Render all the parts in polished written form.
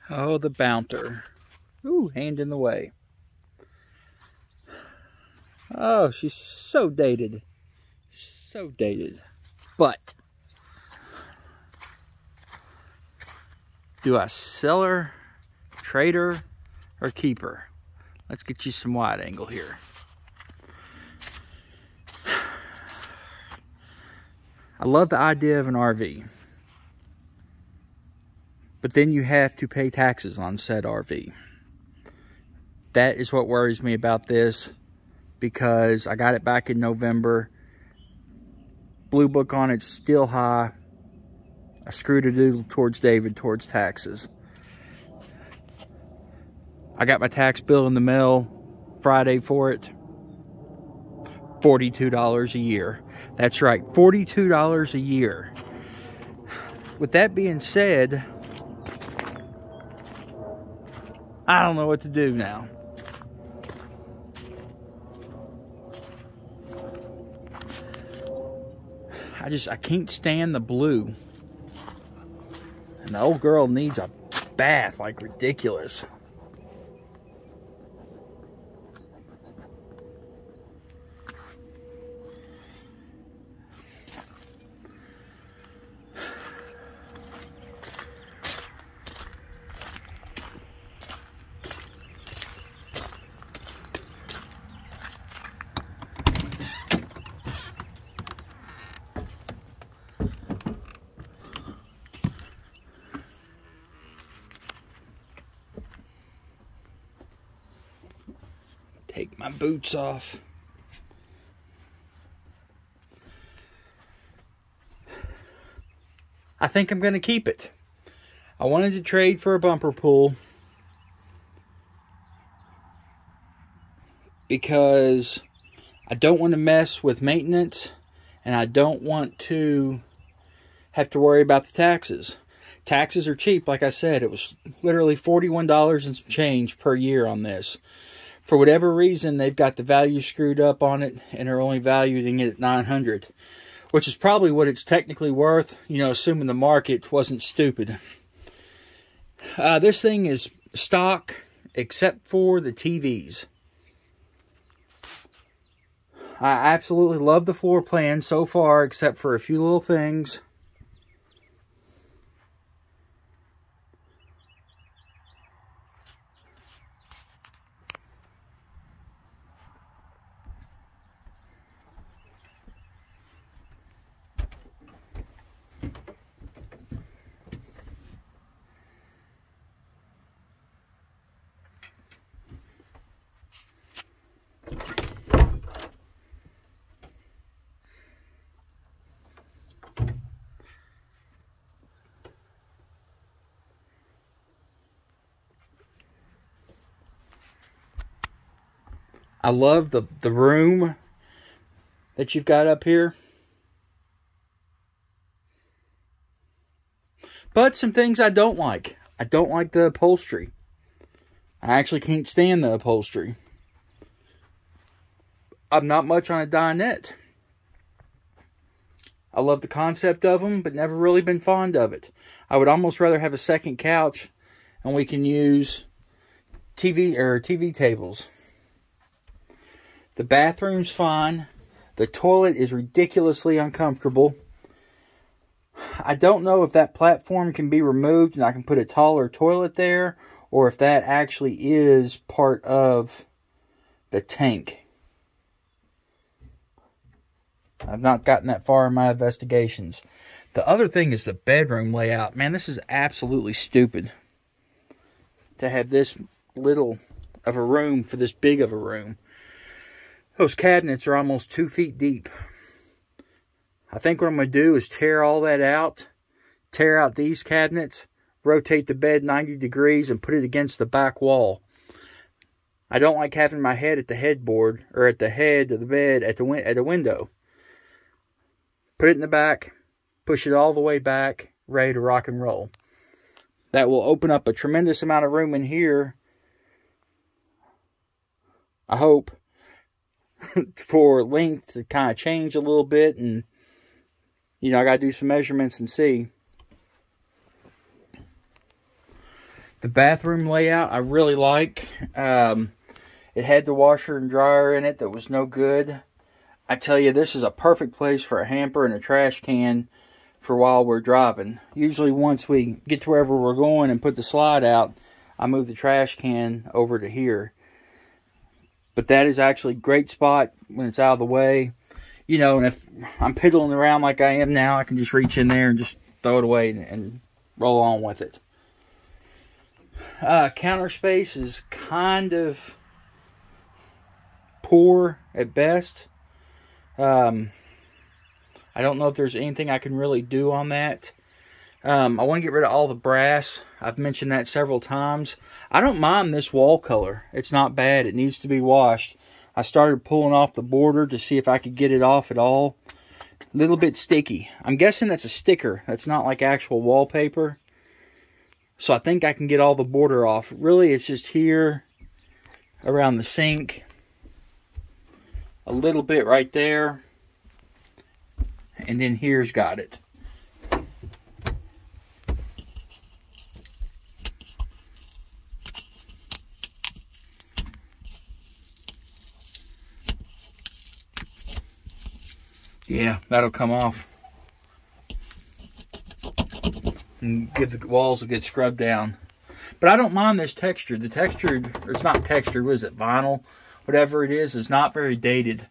Oh, the bounter. Ooh, hand in the way. Oh, she's so dated. So dated. But do I sell her, trade her, or keep her? Let's get you some wide angle here. I love the idea of an RV. But then you have to pay taxes on said RV. That is what worries me about this, because I got it back in November. Blue book on it's still high. I screwed a doodle towards David towards taxes. I got my tax bill in the mail Friday for it. $42 a year. That's right, $42 a year. With that being said, I don't know what to do now. I can't stand the blue. And the old girl needs a bath like ridiculous. Take my boots off. I think I'm going to keep it. I wanted to trade for a bumper pull because I don't want to mess with maintenance and I don't want to have to worry about the taxes. Taxes are cheap, like I said. It was literally $41 and some change per year on this. For whatever reason, they've got the value screwed up on it and are only valuing it at $900, which is probably what it's technically worth, you know, assuming the market wasn't stupid. This thing is stock except for the TVs. I absolutely love the floor plan so far, except for a few little things. I love the room that you've got up here. But some things I don't like. I don't like the upholstery. I actually can't stand the upholstery. I'm not much on a dinette. I love the concept of them, but never really been fond of it. I would almost rather have a second couch and we can use TV tables. The bathroom's fine. The toilet is ridiculously uncomfortable. I don't know if that platform can be removed and I can put a taller toilet there, or if that actually is part of the tank. I've not gotten that far in my investigations. The other thing is the bedroom layout. Man, this is absolutely stupid to have this little of a room for this big of a room. Those cabinets are almost 2 feet deep. I think what I'm going to do is tear all that out, tear out these cabinets, rotate the bed 90 degrees, and put it against the back wall. I don't like having my head at the headboard, or at the head of the bed at a window. Put it in the back, push it all the way back, ready to rock and roll. That will open up a tremendous amount of room in here, I hope, for length to kind of change a little bit. And, you know, I got to do some measurements and see. The bathroom layout I really like. It had the washer and dryer in it that was no good. I tell you, this is a perfect place for a hamper and a trash can for while we're driving. Usually once we get to wherever we're going and put the slide out, I move the trash can over to here. But that is actually a great spot when it's out of the way. You know, and if I'm piddling around like I am now, I can just reach in there and just throw it away and roll on with it. Counter space is kind of poor at best. I don't know if there's anything I can really do on that. I want to get rid of all the brass. I've mentioned that several times. I don't mind this wall color. It's not bad. It needs to be washed. I started pulling off the border to see if I could get it off at all. A little bit sticky. I'm guessing that's a sticker. That's not like actual wallpaper. So I think I can get all the border off. Really, it's just here around the sink. A little bit right there. And then here's got it. Yeah, that'll come off. And give the walls a good scrub down. But I don't mind this texture. The texture, or it's not texture, what is it, vinyl? Whatever it is not very dated.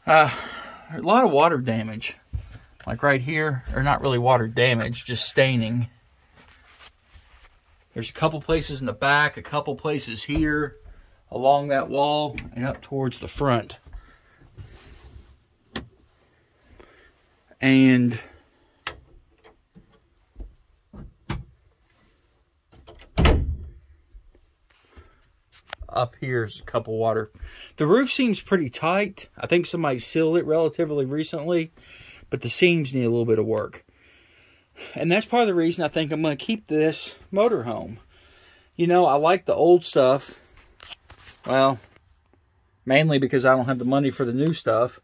A lot of water damage. Like right here, or not really water damage, just staining. There's a couple places in the back, a couple places here, along that wall, and up towards the front. And up here's a couple water. The roof seems pretty tight. I think somebody sealed it relatively recently, but the seams need a little bit of work. And that's part of the reason I think I'm going to keep this motorhome. You know, I like the old stuff. Well, mainly because I don't have the money for the new stuff.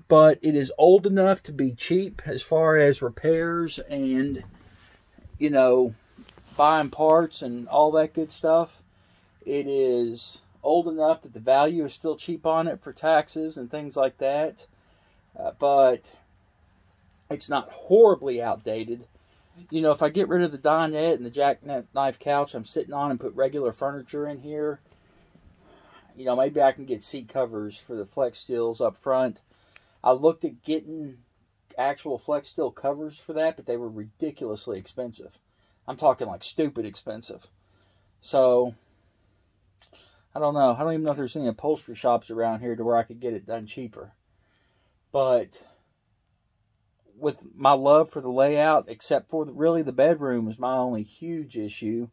But it is old enough to be cheap as far as repairs and, you know, buying parts and all that good stuff. It is old enough that the value is still cheap on it for taxes and things like that. But it's not horribly outdated. You know, if I get rid of the dinette and the jackknife couch I'm sitting on and put regular furniture in here, you know, maybe I can get seat covers for the Flex Steels up front. I looked at getting actual Flex Steel covers for that, but they were ridiculously expensive. I'm talking like stupid expensive. So, I don't know. I don't even know if there's any upholstery shops around here to where I could get it done cheaper. But with my love for the layout, except for really the bedroom is my only huge issue.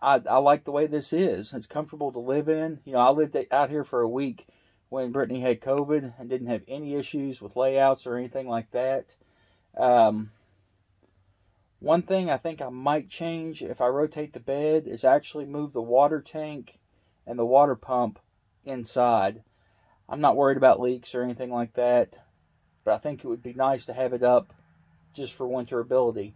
I like the way this is. It's comfortable to live in. You know, I lived out here for a week when Brittany had COVID and didn't have any issues with layouts or anything like that. One thing I think I might change if I rotate the bed is actually move the water tank and the water pump inside. I'm not worried about leaks or anything like that, but I think it would be nice to have it up just for winterability.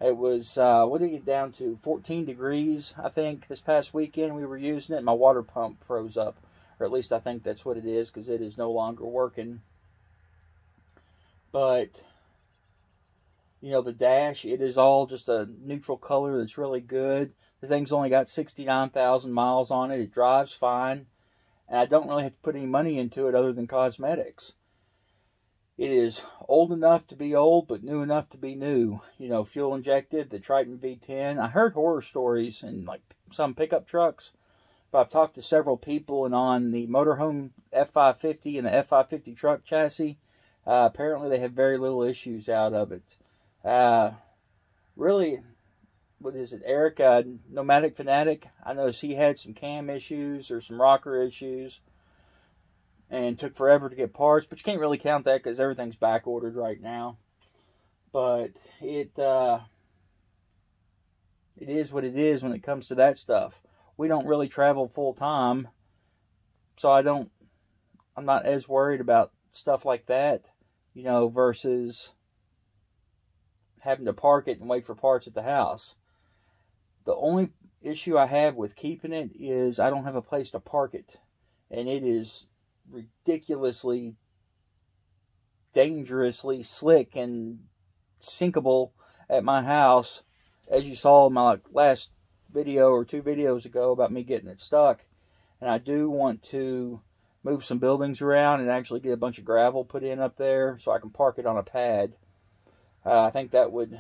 It was, what did it get down to? 14 degrees, I think, this past weekend we were using it, and my water pump froze up. Or at least I think that's what it is, because it is no longer working. But, you know, the dash, it is all just a neutral color that's really good. The thing's only got 69,000 miles on it. It drives fine. And I don't really have to put any money into it other than cosmetics. It is old enough to be old, but new enough to be new. You know, fuel injected, the Triton V10. I heard horror stories in like some pickup trucks, but I've talked to several people, and on the motorhome F550 and the F550 truck chassis, apparently they have very little issues out of it. Really, what is it, Eric, Nomadic Fanatic, I noticed he had some cam issues or some rocker issues, and took forever to get parts, but you can't really count that because everything's back ordered right now. But it is what it is when it comes to that stuff. We don't really travel full time, so I'm not as worried about stuff like that, you know, versus having to park it and wait for parts at the house. The only issue I have with keeping it is I don't have a place to park it. And it is ridiculously, dangerously slick and sinkable at my house. As you saw in my last video or 2 videos ago about me getting it stuck. And I do want to move some buildings around and actually get a bunch of gravel put in up there so I can park it on a pad. I think that would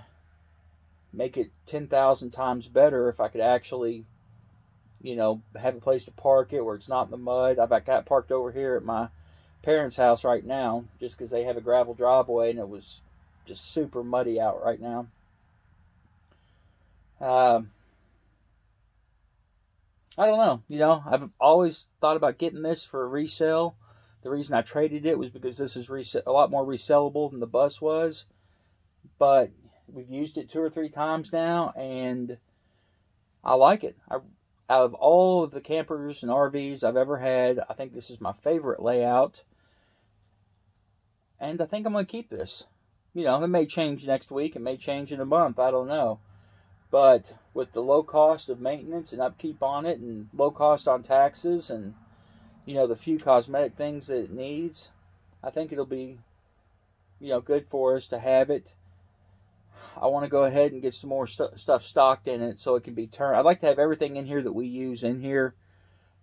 make it 10,000 times better if I could actually, you know, have a place to park it where it's not in the mud. I've got it parked over here at my parents' house right now just because they have a gravel driveway and it was just super muddy out right now. I don't know. You know, I've always thought about getting this for a resale. The reason I traded it was because this is a lot more resellable than the bus was. But we've used it 2 or 3 times now, and I like it. Out of all of the campers and RVs I've ever had, I think this is my favorite layout. And I think I'm going to keep this. You know, it may change next week. It may change in a month. I don't know. But with the low cost of maintenance and upkeep on it and low cost on taxes and, you know, the few cosmetic things that it needs, I think it'll be, you know, good for us to have it. I want to go ahead and get some more stuff stocked in it so it can be turned. I'd like to have everything in here that we use in here.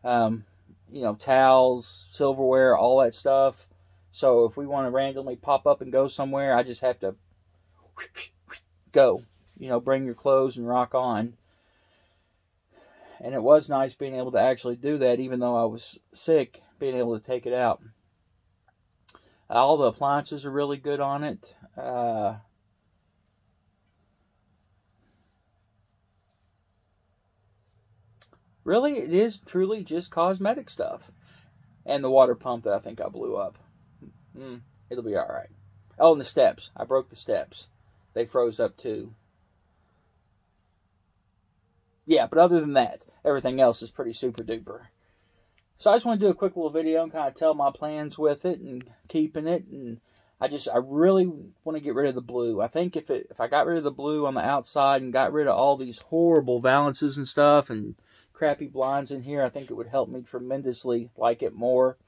You know, towels, silverware, all that stuff. So if we want to randomly pop up and go somewhere, I just have to go. You know, bring your clothes and rock on. And it was nice being able to actually do that, even though I was sick, being able to take it out. All the appliances are really good on it. Really, it is truly just cosmetic stuff. And the water pump that I think I blew up. It'll be alright. Oh, and the steps. I broke the steps. They froze up too. Yeah, but other than that, everything else is pretty super duper. So I just want to do a quick little video and kind of tell my plans with it and keeping it. And I really want to get rid of the blue. I think if I got rid of the blue on the outside and got rid of all these horrible valances and stuff and crappy blinds in here, I think it would help me tremendously like it more.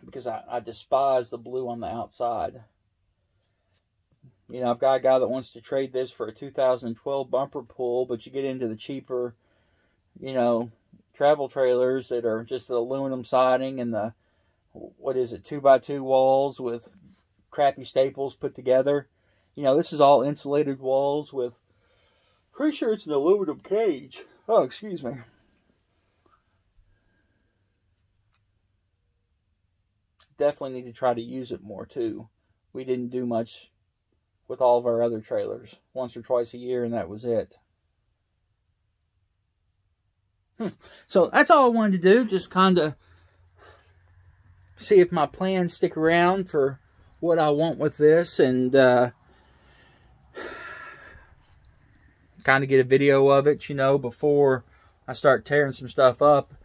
Because I despise the blue on the outside. You know, I've got a guy that wants to trade this for a 2012 bumper pull, but you get into the cheaper, you know, travel trailers that are just the aluminum siding and the, 2x2 walls with crappy staples put together. You know, this is all insulated walls with, pretty sure it's an aluminum cage. Oh, excuse me. Definitely need to try to use it more, too. We didn't do much with all of our other trailers. Once or twice a year, and that was it. So, that's all I wanted to do. Just kind of see if my plans stick around for what I want with this. And kind of get a video of it, you know, before I start tearing some stuff up.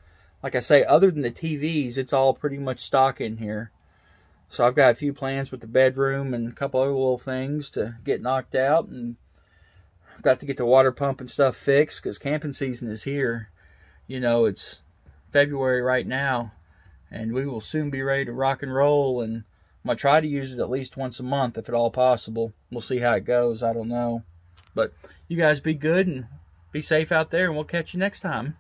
Like I say, other than the TVs, it's all pretty much stock in here. So I've got a few plans with the bedroom and a couple other little things to get knocked out. And I've got to get the water pump and stuff fixed because camping season is here. You know, it's February right now. And we will soon be ready to rock and roll. And I'm going to try to use it at least once a month if at all possible. We'll see how it goes. I don't know. But you guys be good and be safe out there. And we'll catch you next time.